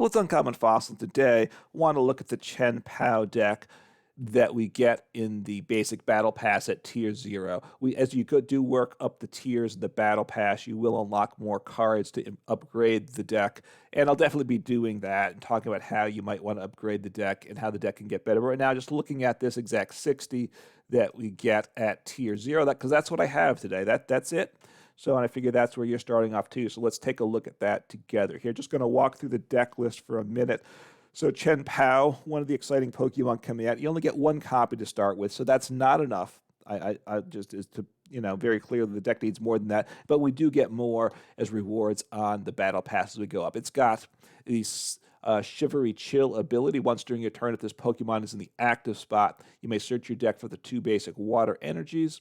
Well, it's Uncommon Fossil today. Want to look at the Chien Pao deck that we get in the basic battle pass at tier 0. As you do work up the tiers in the battle pass, you will unlock more cards to upgrade the deck, and I'll definitely be doing that and talking about how you might want to upgrade the deck and how the deck can get better. But right now, just looking at this exact 60 that we get at tier 0, because that's what I have today. That's it. So and I figure that's where you're starting off too. So let's take a look at that together here. Just going to walk through the deck list for a minute. So Chien Pao, one of the exciting Pokemon coming out. You only get one copy to start with, so that's not enough. I just is to very clear that the deck needs more than that. But we do get more as rewards on the battle pass as we go up. It's got these Shivery Chill ability. Once during your turn, if this Pokemon is in the active spot, you may search your deck for the 2 basic water energies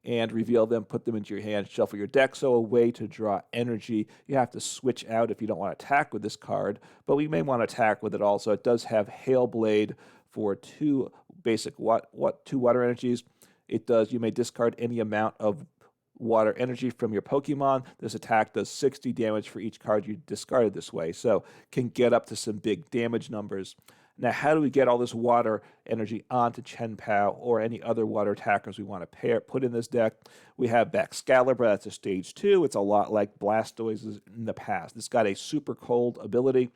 and reveal them, put them into your hand, shuffle your deck. So a way to draw energy. You have to switch out if you don't want to attack with this card, but we may want to attack with it also. It does have Hail Blade for 2 basic 2 water energies. It does, you may discard any amount of water energy from your Pokemon. This attack does 60 damage for each card you discarded this way, so can get up to some big damage numbers. Now, how do we get all this water energy onto Chien Pao or any other water attackers we want to put in this deck? We have Baxcalibur, that's a stage 2. It's a lot like Blastoise in the past. It's got a super cold ability.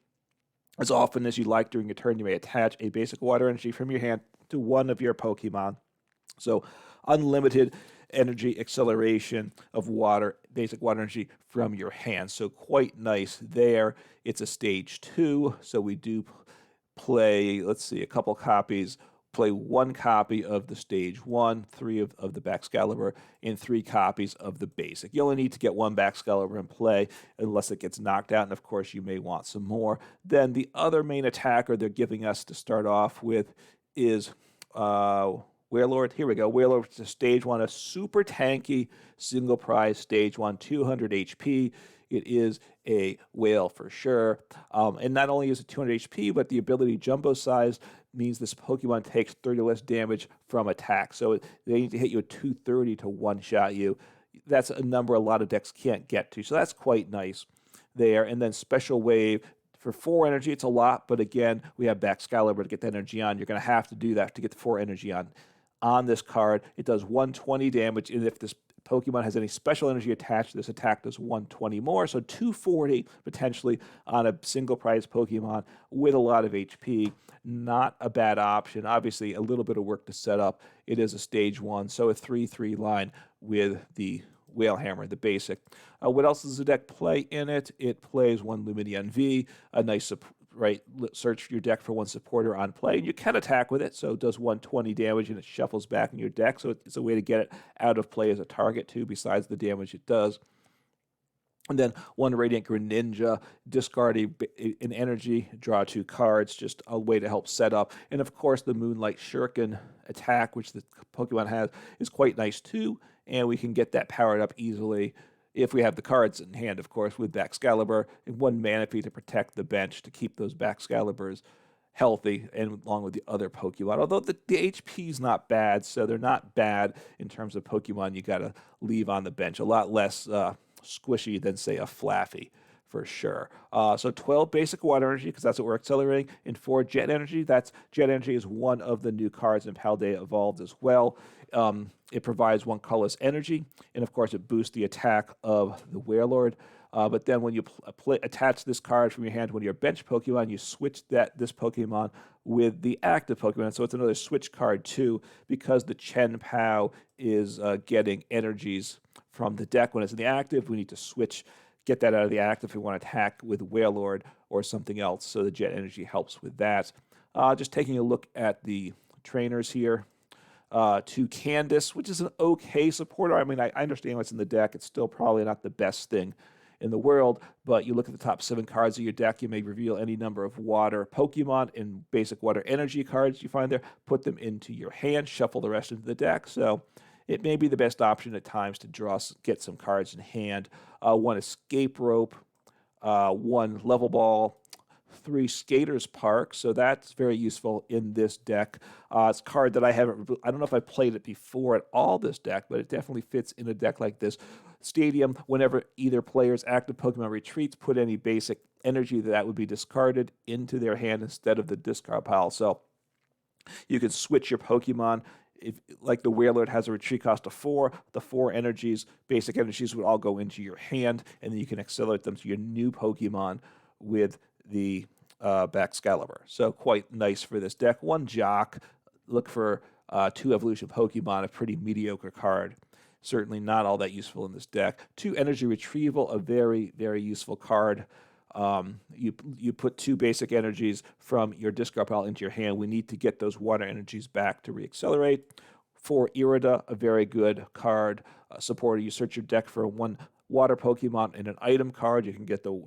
As often as you like during your turn, you may attach a basic water energy from your hand to one of your Pokemon. So unlimited energy acceleration of water, basic water energy from your hand. So quite nice there. It's a stage 2, so we do play, let's see, a couple copies, play 1 copy of the stage 1, 3 of the Baxcalibur, and 3 copies of the basic. You only need to get 1 Baxcalibur in play unless it gets knocked out, and of course you may want some more. Then the other main attacker they're giving us to start off with is Wailord. Here we go. Wailord is a stage 1, a super tanky single prize stage 1, 200 HP. It is a whale for sure. And not only is it 200 HP, but the ability jumbo size means this Pokemon takes 30 less damage from attack. So they need to hit you at 230 to one-shot you. That's a number a lot of decks can't get to. So that's quite nice there. And then Special Wave for 4 energy. It's a lot, but again, we have Baxcalibur to get the energy on. You're going to have to do that to get the 4 energy on this card. It does 120 damage, and if this Pokemon has any special energy attached, this attack does 120 more, so 240 potentially on a single prize Pokemon with a lot of HP. Not a bad option. Obviously, a little bit of work to set up. It is a stage 1, so a 3/3 line with the Whale Hammer, the basic. What else does the deck play in it? It plays 1 Lumineon V, a nice search your deck for 1 supporter on play, and you can attack with it, so it does 120 damage, and it shuffles back in your deck, so it's a way to get it out of play as a target, too, besides the damage it does. And then 1 Radiant Greninja, discard an energy, draw 2 cards, just a way to help set up. And of course, the Moonlight Shuriken attack, which the Pokemon has, is quite nice, too, and we can get that powered up easily if we have the cards in hand, of course, with Baxcalibur, and 1 Manaphy to protect the bench to keep those Baxcaliburs healthy, and along with the other Pokemon. Although the HP is not bad, so they're not bad in terms of Pokemon you got to leave on the bench. A lot less squishy than, say, a Flaffy, for sure. So 12 basic water energy, because that's what we're accelerating, and 4 jet energy. Jet energy is one of the new cards in Paldea Evolved as well. It provides 1 colorless energy, and of course it boosts the attack of the Wailord. But then when you attach this card from your hand to one of your bench Pokemon, you switch this Pokemon with the active Pokemon. So it's another switch card too, because the Chien Pao is getting energies from the deck when it's in the active. We need to get that out of the active if we want to attack with Wailord or something else. So the jet energy helps with that. Just taking a look at the trainers here. To Candice, which is an okay supporter. I mean, I understand what's in the deck. It's still probably not the best thing in the world, but you look at the top 7 cards of your deck, you may reveal any number of water Pokemon and basic water energy cards you find there, put them into your hand, shuffle the rest into the deck. So it may be the best option at times to get some cards in hand. 1 Escape Rope, 1 Level Ball, 3 Skaters Park, so that's very useful in this deck. It's a card that I don't know if I played it before at all, this deck, but it definitely fits in a deck like this. Stadium, whenever either player's active Pokemon retreats, put any basic energy that would be discarded into their hand instead of the discard pile. So you can switch your Pokemon. If, like the Wailord has a retreat cost of 4, the 4 energies, basic energies, would all go into your hand, and then you can accelerate them to your new Pokemon with the Baxcalibur. So quite nice for this deck. 1 Jacq. Look for 2 Evolution Pokemon, a pretty mediocre card. Certainly not all that useful in this deck. 2 Energy Retrieval, a very, very useful card. You put 2 basic energies from your discard pile into your hand. We need to get those water energies back to reaccelerate. 4 Irida, a very good card. Supporter, you search your deck for 1 water Pokemon and an item card. You can get the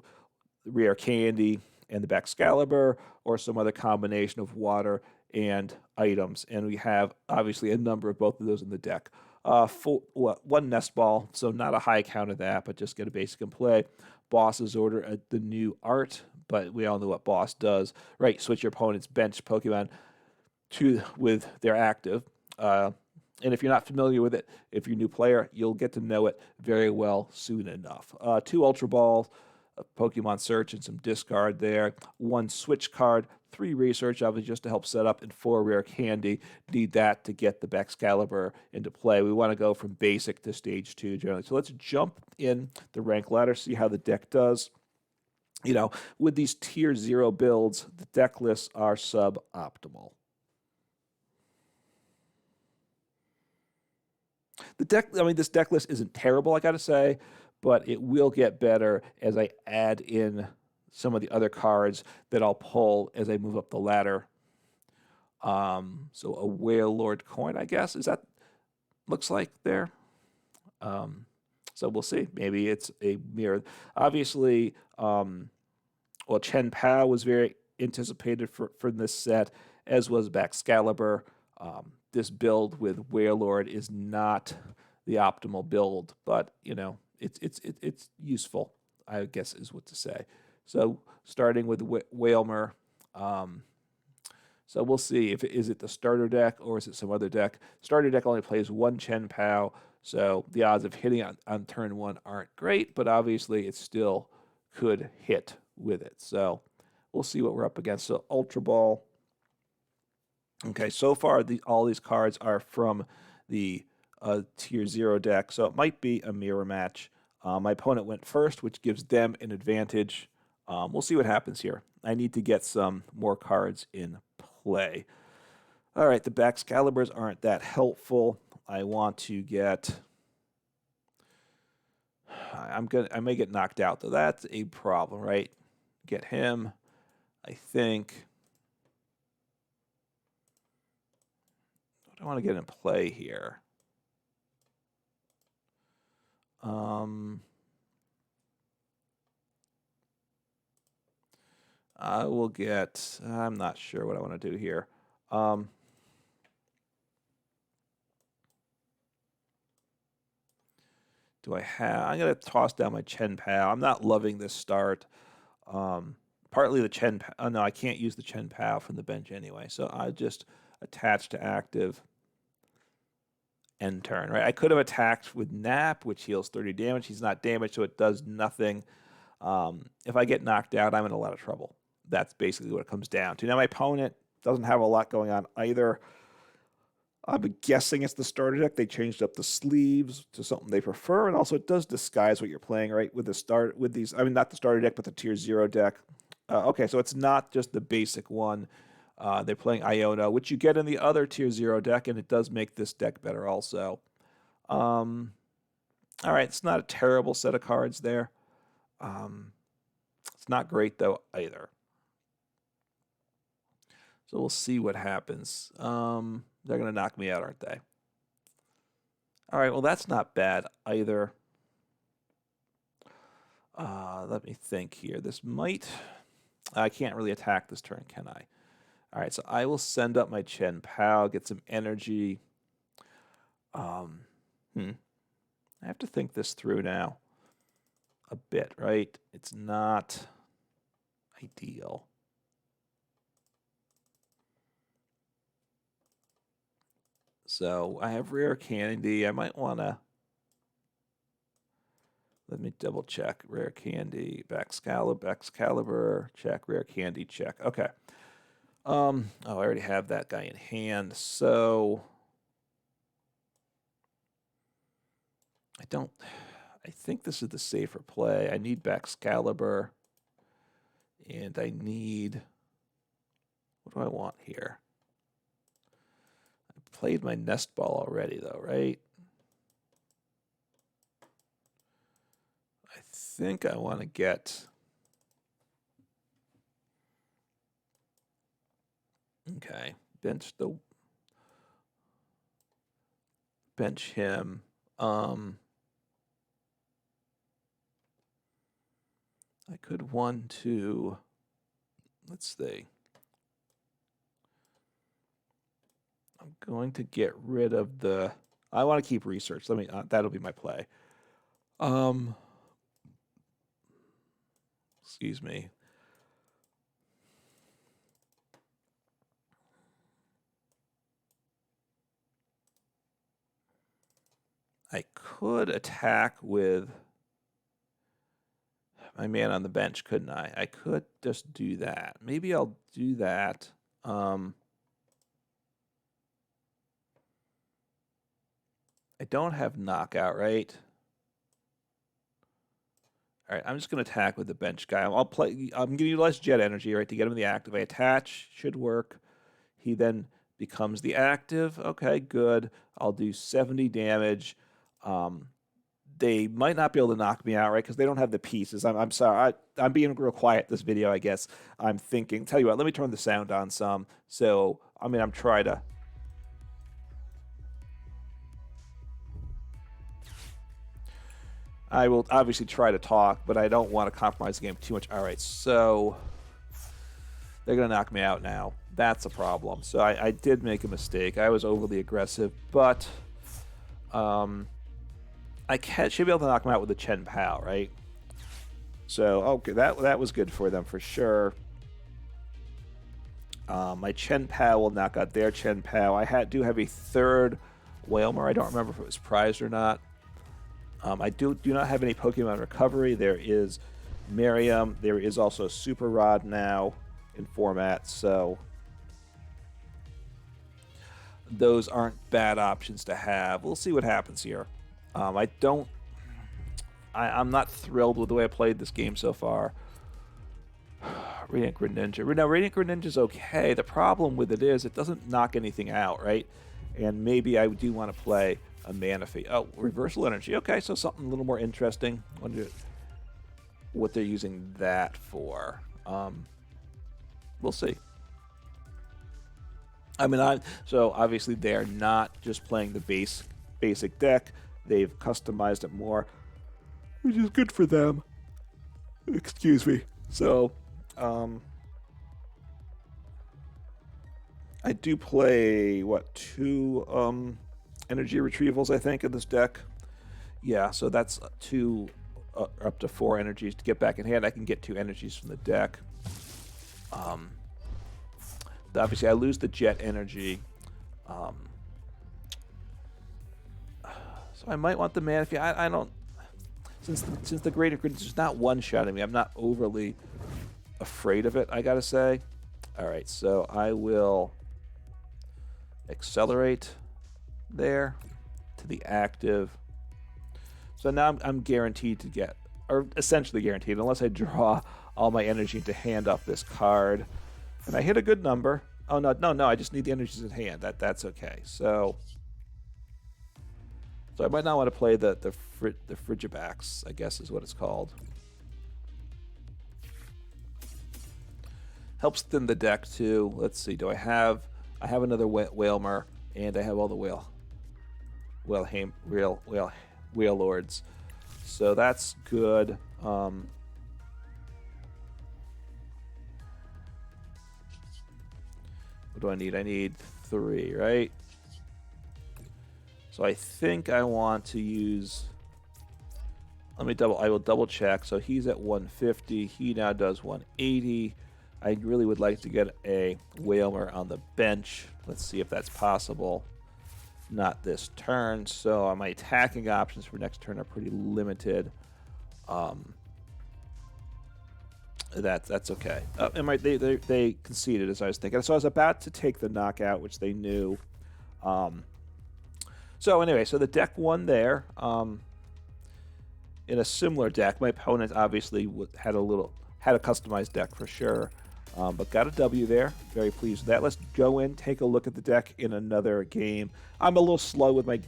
Rare Candy and the Baxcalibur, or some other combination of water and items. And we have, obviously, a number of both of those in the deck. 1 Nest Ball, so not a high count of that, but just get a basic in play. Boss's Order, the new art, but we all know what Boss does, right? Switch your opponent's bench Pokemon with their active. And if you're not familiar with it, if you're a new player, you'll get to know it very well soon enough. 2 Ultra Balls, Pokemon Search, and some discard there. 1 Switch card, 3 Research, obviously just to help set up, and 4 Rare Candy. Need that to get the Baxcalibur into play. We want to go from basic to stage 2 generally. So let's jump in the rank ladder, see how the deck does. You know, with these tier 0 builds, the deck lists are suboptimal. This deck list isn't terrible, I gotta say, but it will get better as I add in some of the other cards that I'll pull as I move up the ladder. So a Wailord coin, I guess, is that looks like there. So we'll see. Maybe it's a mirror. Obviously, Chien Pao was very anticipated for this set, as was Baxcalibur. This build with Wailord is not the optimal build, but you know, it's useful, I guess is what to say. So starting with Wailmer, so we'll see if is it the starter deck or is it some other deck. Starter deck only plays 1 Chien Pao, so the odds of hitting on turn 1 aren't great, but obviously it still could hit with it. So we'll see what we're up against. So Ultra Ball. Okay, so far all these cards are from the tier 0 deck, so it might be a mirror match. My opponent went first, which gives them an advantage. We'll see what happens here. I need to get some more cards in play. All right, the Baxcaliburs aren't that helpful. I want to get... I may get knocked out, though. That's a problem, right? Get him, I think... I want to get in play here. I will get, I'm not sure what I want to do here. Do I have, I'm going to toss down my Chien Pao. I'm not loving this start. Partly the Chien Pao, oh no, I can't use the Chien Pao from the bench anyway, so I just attach to active. End turn, right? I could have attacked with Nap, which heals 30 damage. He's not damaged, so it does nothing. If I get knocked out, I'm in a lot of trouble. That's basically what it comes down to. Now, my opponent doesn't have a lot going on either. I'm guessing it's the starter deck. They changed up the sleeves to something they prefer, and also it does disguise what you're playing, right? With these, I mean, not the starter deck, but the tier 0 deck. Okay, so it's not just the basic one. They're playing Iona, which you get in the other tier 0 deck, and it does make this deck better also. All right, it's not a terrible set of cards there. It's not great, though, either. So we'll see what happens. They're going to knock me out, aren't they? All right, well, that's not bad either. Let me think here. This might... I can't really attack this turn, can I? All right, so I will send up my Chien Pao, get some energy. I have to think this through now a bit, right? It's not ideal. So I have Rare Candy. I might want to... Let me double check. Rare Candy, Baxcalibur, check. Rare Candy, check. Okay. Oh, I already have that guy in hand, so I think this is the safer play. I need Baxcalibur, and I need, what do I want here? I played my Nest Ball already, though, right? I think I want to get, okay, bench him. I could 1, 2, let's see. I'm going to get rid of the, I want to keep research. Let me, that'll be my play. Excuse me. I could attack with my man on the bench, couldn't I? I could just do that. Maybe I'll do that. I don't have knockout, right? All right, I'm just going to attack with the bench guy. I'm going to utilize jet energy, right, to get him in the active. I attach, should work. He then becomes the active. Okay, good. I'll do 70 damage. They might not be able to knock me out, right, because they don't have the pieces. I'm sorry. I'm being real quiet this video, I guess. I'm thinking. Tell you what, let me turn the sound on some. So, I mean, I'm trying to. I will obviously try to talk, but I don't want to compromise the game too much. All right, so they're going to knock me out now. That's a problem. So I did make a mistake. I was overly aggressive, but I should be able to knock them out with the Chien Pao, right? So, okay, that was good for them for sure. My Chien Pao will knock out their Chien Pao. I do have a third Wailmer. I don't remember if it was prized or not. I do not have any Pokemon recovery. There is Miriam. There is also Super Rod now in format, so those aren't bad options to have. We'll see what happens here. I'm not thrilled with the way I played this game so far. Radiant Greninja. Now, Radiant Greninja's okay. The problem with it is it doesn't knock anything out, right? And maybe I do want to play a Manaphy. Oh, Reversal Energy. Okay, so something a little more interesting. Wonder what they're using that for. We'll see. I mean, so obviously they're not just playing the basic deck. They've customized it more, which is good for them. Excuse me. So, I do play, what, 2 energy retrievals, I think, in this deck. Yeah, so that's 2 up to 4 energies to get back in hand. I can get 2 energies from the deck. Obviously, I lose the jet energy. So I might want the Manaphy. I don't. Since the Greater Greninja is not one-shotting me, I'm not overly afraid of it, I gotta say. All right, so I will accelerate there to the active. So now I'm guaranteed to get, or essentially guaranteed, unless I draw all my energy to hand up this card. And I hit a good number. Oh, no, I just need the energies in hand. That's okay. So I might not want to play the Frigibax, I guess is what it's called. Helps thin the deck too. Let's see. Do I have another Wailmer, and I have all the Wailords. So that's good. What do I need? I need 3, right? So I think I want to use, I will double check. So he's at 150. He now does 180. I really would like to get a Wailmer on the bench. Let's see if that's possible. Not this turn. So my attacking options for next turn are pretty limited. That's okay. And right, they conceded as I was thinking. So I was about to take the knockout, which they knew. So anyway, so the deck won there. In a similar deck, my opponent obviously had a customized deck for sure, but got a W there. Very pleased with that. Let's go in, take a look at the deck in another game. I'm a little slow with my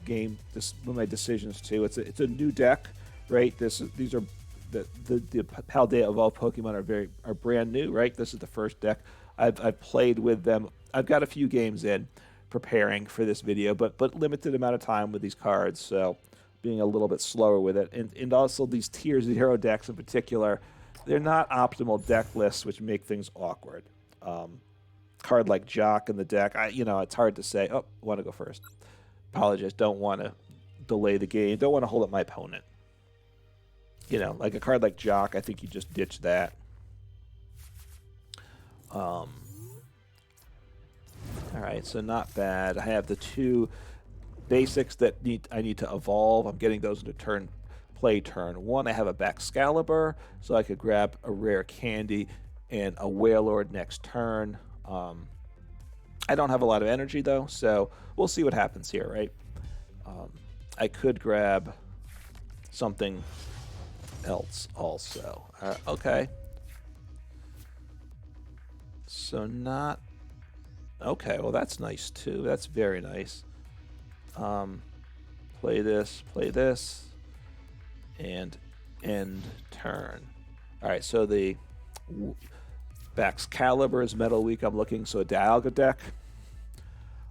with my decisions too. It's a new deck, right? These are the Paldea Evolved Pokemon are brand new, right? This is the first deck I've played with them. I've got a few games in preparing for this video, but limited amount of time with these cards, so being a little bit slower with it. And also these Tier 0 decks in particular, they're not optimal deck lists, which make things awkward. Card like Jacq in the deck, it's hard to say. Oh, I want to go first. Apologize, don't want to delay the game, don't want to hold up my opponent. Like a card like Jacq, I think you just ditch that. All right, so not bad. I have the two basics that I need to evolve. I'm getting those into play turn one. I have a Baxcalibur, so I could grab a Rare Candy and a Wailord next turn. I don't have a lot of energy though, so we'll see what happens here, right? I could grab something else also. Okay. So not... Okay, well that's nice too. That's very nice. Play this, and end turn. All right, so the Baxcalibur is Metal Week. I'm looking, so a Dialga deck.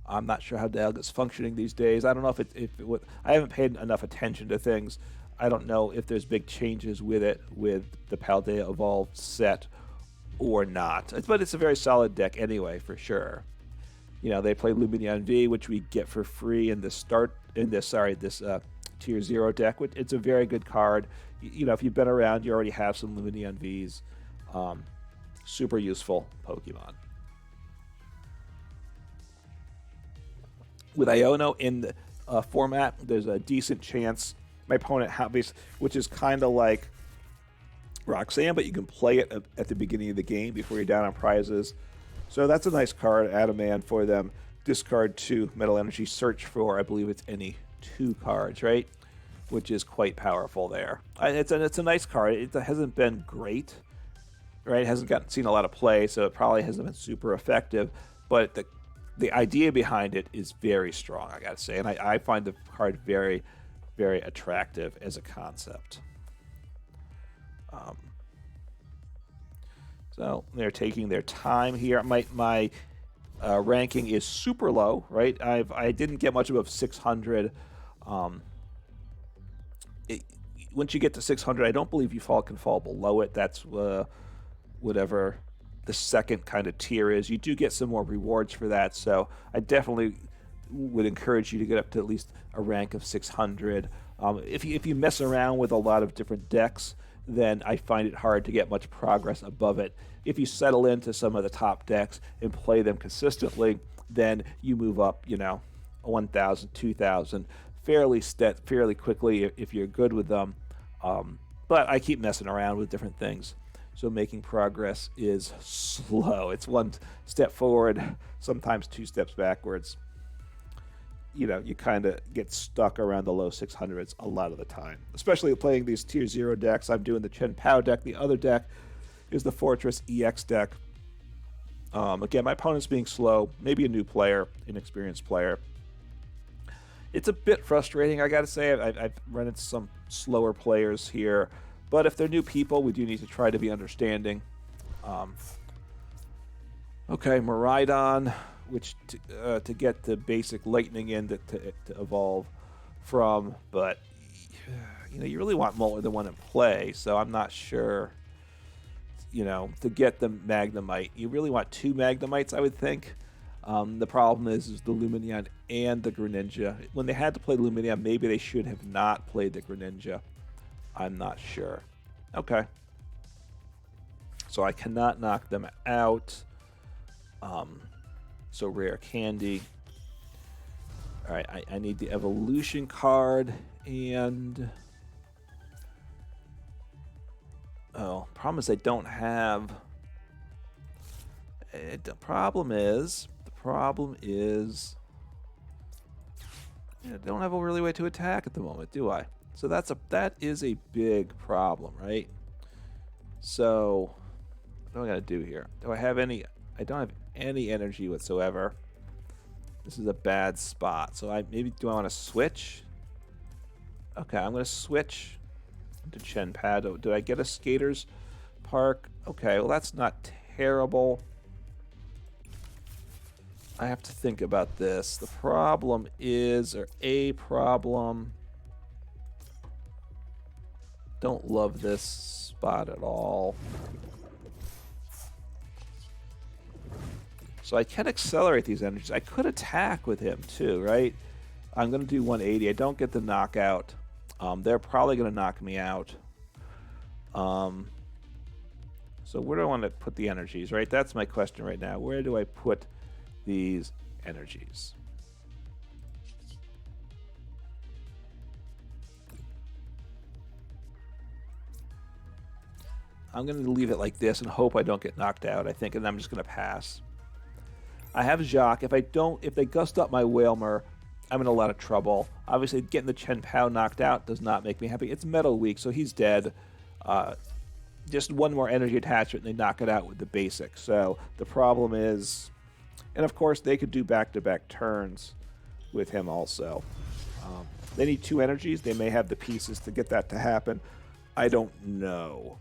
I'm not sure how Dialga's functioning these days. I don't know if it would. I haven't paid enough attention to things. I don't know if there's big changes with it, with the Paldea Evolved set or not. But it's a very solid deck anyway, for sure. They play Lumineon V, which we get for free in this Tier 0 deck. It's a very good card. If you've been around, you already have some Lumineon Vs. Super useful Pokemon. With Iono in the format, there's a decent chance my opponent has, which is kind of like Roxanne, but you can play it at the beginning of the game before you're down on prizes. So that's a nice card. Add a man for them. Discard 2 Metal Energy. Search for, I believe it's any 2 cards, right? Which is quite powerful there. It's a nice card. It hasn't been great, right? It hasn't seen a lot of play, so it probably hasn't been super effective. But the idea behind it is very strong, I gotta say. And I find the card very, very attractive as a concept. So they're taking their time here. My ranking is super low, right? I didn't get much above 600. Once you get to 600, I don't believe you can fall below it. That's whatever the second kind of tier is. You do get some more rewards for that, so I definitely would encourage you to get up to at least a rank of 600. If you mess around with a lot of different decks, then I find it hard to get much progress above it. If you settle into some of the top decks and play them consistently, then you move up, 1,000, 2,000 fairly quickly if you're good with them. But I keep messing around with different things, so making progress is slow. It's one step forward, sometimes 2 steps backwards. You kind of get stuck around the low 600s a lot of the time, especially playing these Tier 0 decks. I'm doing the Chien Pao deck. The other deck is the Fortress EX deck. Again, my opponent's being slow, maybe a new player, inexperienced player. It's a bit frustrating, I gotta say. I've run into some slower players here, but if they're new people, we do need to try to be understanding. Okay, Miraidon, which to get the basic lightning in to evolve from, but you really want more than one in play, so I'm not sure. To get the Magnemite, you really want 2 Magnemites, I would think. The problem is the Lumineon and the Greninja. When they had to play Lumineon, maybe they should have not played the Greninja. I'm not sure. Okay. So I cannot knock them out. So Rare Candy. All right, I need the Evolution card, and Oh, problem is I don't have... The problem is... I don't have a really way to attack at the moment, do I? So that is a big problem, right? So, what do I gotta do here? Do I have any... I don't have any energy whatsoever. This is a bad spot. So do I want to switch? Okay, I'm going to switch to Chien Pao. Did I get a Skaters Park? Okay, well that's not terrible. I have to think about this. The problem is, or a problem... Don't love this spot at all. So I can accelerate these energies. I could attack with him too, right? I'm going to do 180. I don't get the knockout. They're probably going to knock me out. So where do I want to put the energies, right? That's my question right now. Where do I put these energies? I'm going to leave it like this and hope I don't get knocked out, I think, and I'm just going to pass. I have Jacq. If they gust up my Wailmer, I'm in a lot of trouble. Obviously, getting the Chien Pao knocked out does not make me happy. It's Metal Weak, so he's dead. Just one more energy attachment, and they knock it out with the basic. So the problem is... And, of course, they could do back-to-back turns with him also. They need 2 energies. They may have the pieces to get that to happen. I don't know.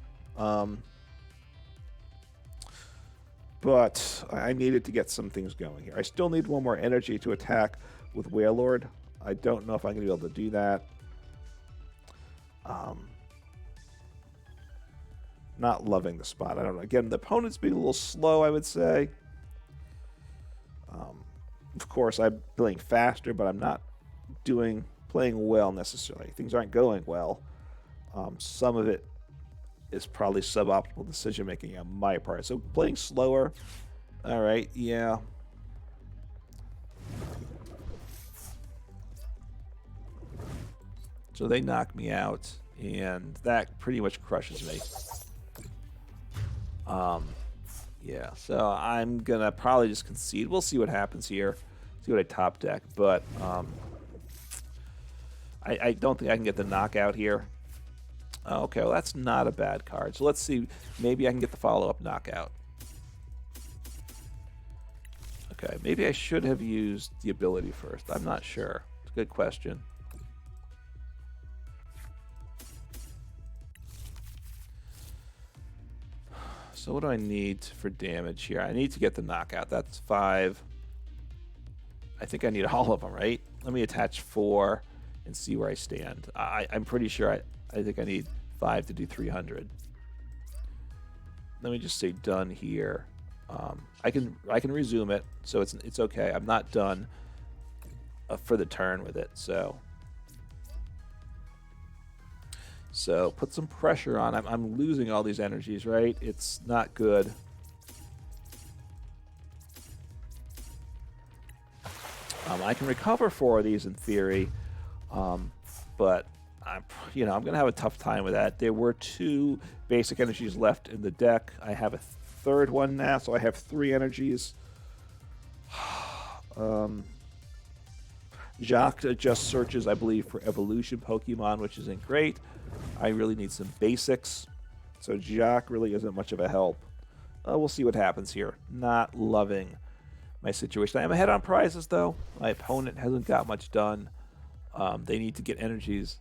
But I needed to get some things going here. I still need 1 more energy to attack with Wailord. I don't know if I'm going to be able to do that. Not loving the spot. I don't know. Again, the opponent's being a little slow, I would say. Of course, I'm playing faster, but I'm not playing well necessarily. Things aren't going well. Some of it is probably suboptimal decision making on my part. So playing slower. All right, yeah. So they knock me out, and that pretty much crushes me. Yeah, so I'm gonna probably just concede. We'll see what happens here. See what I top deck, but I don't think I can get the knockout here. Okay, well that's not a bad card. So let's see. Maybe I can get the follow-up knockout. Okay, maybe I should have used the ability first. I'm not sure. It's a good question. So what do I need for damage here? I need to get the knockout. That's 5. I think I need all of them, right? Let me attach 4 and see where I stand. I'm pretty sure I think I need 5 to do 300. Let me just say done here. I can resume it, so it's okay. I'm not done for the turn with it. So put some pressure on. I'm losing all these energies, right? It's not good. I can recover 4 of these in theory, but I'm going to have a tough time with that. There were 2 basic energies left in the deck. I have a 3rd one now, so I have 3 energies. Jacq just searches, I believe, for evolution Pokemon, which isn't great. I really need some basics, so Jacq really isn't much of a help. We'll see what happens here. Not loving my situation. I am ahead on prizes, though. My opponent hasn't got much done. They need to get energies.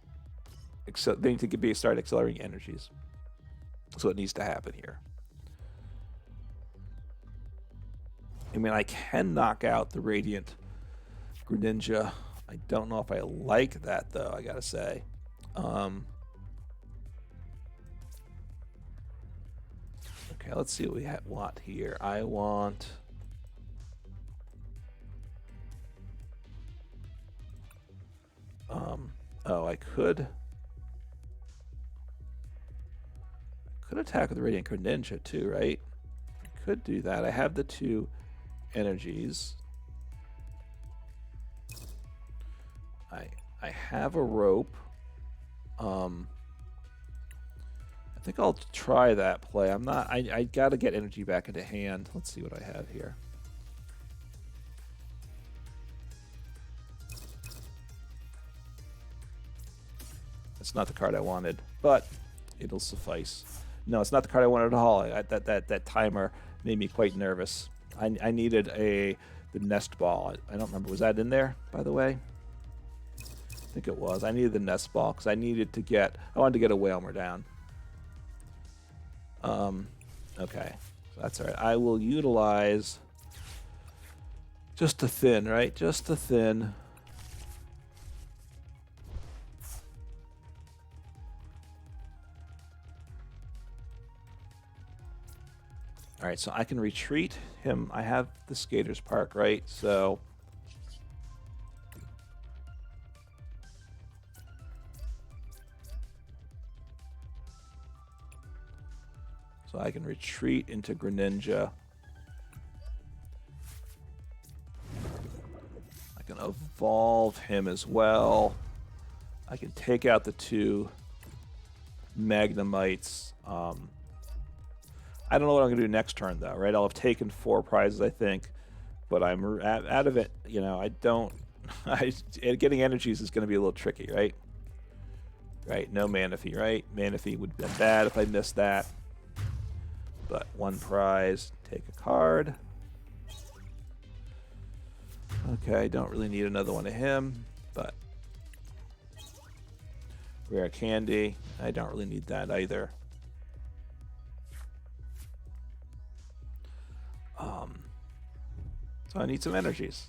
They need to start accelerating energies. So it needs to happen here. I mean, I can knock out the Radiant Greninja. I don't know if I like that, though, I gotta say. Okay, let's see what we want here. I want... oh, I could attack with the Radiant Greninja too, right? I could do that. I have the 2 energies. I have a rope. I think I'll try that play. I'm not. I got to get energy back into hand. Let's see what I have here. It's not the card I wanted, but it'll suffice. No, it's not the card I wanted at all. That timer made me quite nervous. I needed the Nest Ball. I don't remember. Was that in there, by the way? I think it was. I needed the Nest Ball because I wanted to get a Wailmer down. Okay. So that's all right. I will utilize just a thin, right? Just a thin. All right, so I can retreat him. I have the Skaters Park, right? So I can retreat into Greninja. I can evolve him as well. I can take out the 2 Magnemites. I don't know what I'm going to do next turn, though, right? I'll have taken 4 prizes, I think, but I'm out of it. You know, I don't... getting energies is going to be a little tricky, right? Right, no Manaphy, right? Manaphy would have been bad if I missed that. But 1 prize, take a card. Okay, don't really need another one of him, but... Rare Candy, I don't really need that either. So I need some energies.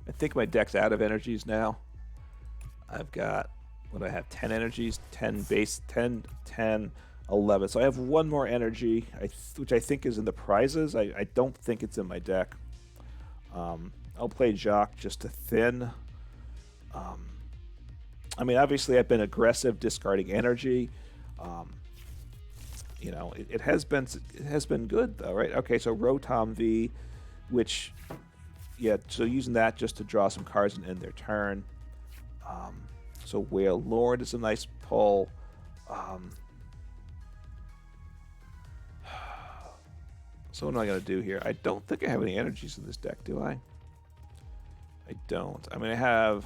I think my deck's out of energies now. I've got, what do I have, 10 energies, 10 base, 10, 10, 11. So I have 1 more energy, which I think is in the prizes. I don't think it's in my deck. I'll play Jacq just to thin. I mean, obviously I've been aggressive discarding energy. You know, it has been good though, right? Okay, so Rotom V, which, yeah, so using that just to draw some cards and end their turn. So Wailord is a nice pull. So what am I going to do here? I don't think I have any energies in this deck, do I? I don't. I mean, I have...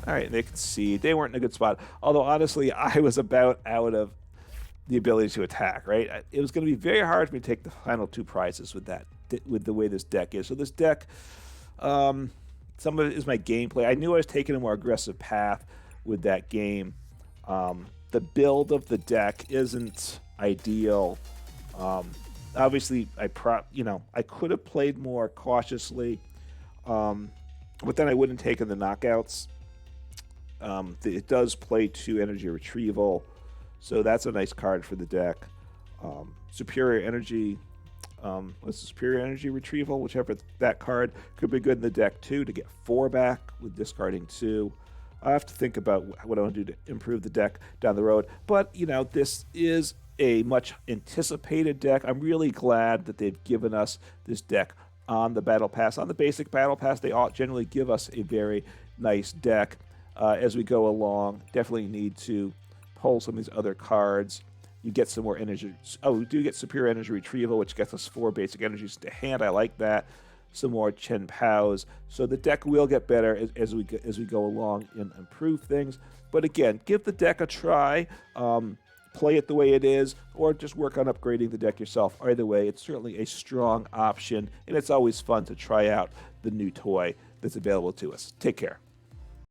All right, they can see. They weren't in a good spot. Although, honestly, I was about out of the ability to attack, right? It was going to be very hard for me to take the final 2 prizes with that, with the way this deck is. So this deck, some of it is my gameplay. I knew I was taking a more aggressive path with that game. The build of the deck isn't ideal. Obviously, I could have played more cautiously, but then I wouldn't have taken the knockouts. It does play 2 Energy Retrieval, so that's a nice card for the deck. Superior Energy, what's the Superior Energy Retrieval? Whichever that card could be good in the deck too to get 4 back with discarding 2. I have to think about what I want to do to improve the deck down the road. But you know, this is a much anticipated deck. I'm really glad that they've given us this deck on the Battle Pass. On the basic Battle Pass, they all generally give us a very nice deck. As we go along, definitely need to pull some of these other cards. You get some more energy. Oh, we do get Superior Energy Retrieval, which gets us 4 basic energies to hand. I like that. Some more Chien Paos. So the deck will get better as we go along and improve things. But again, give the deck a try. Play it the way it is, or just work on upgrading the deck yourself. Either way, it's certainly a strong option, and it's always fun to try out the new toy that's available to us. Take care.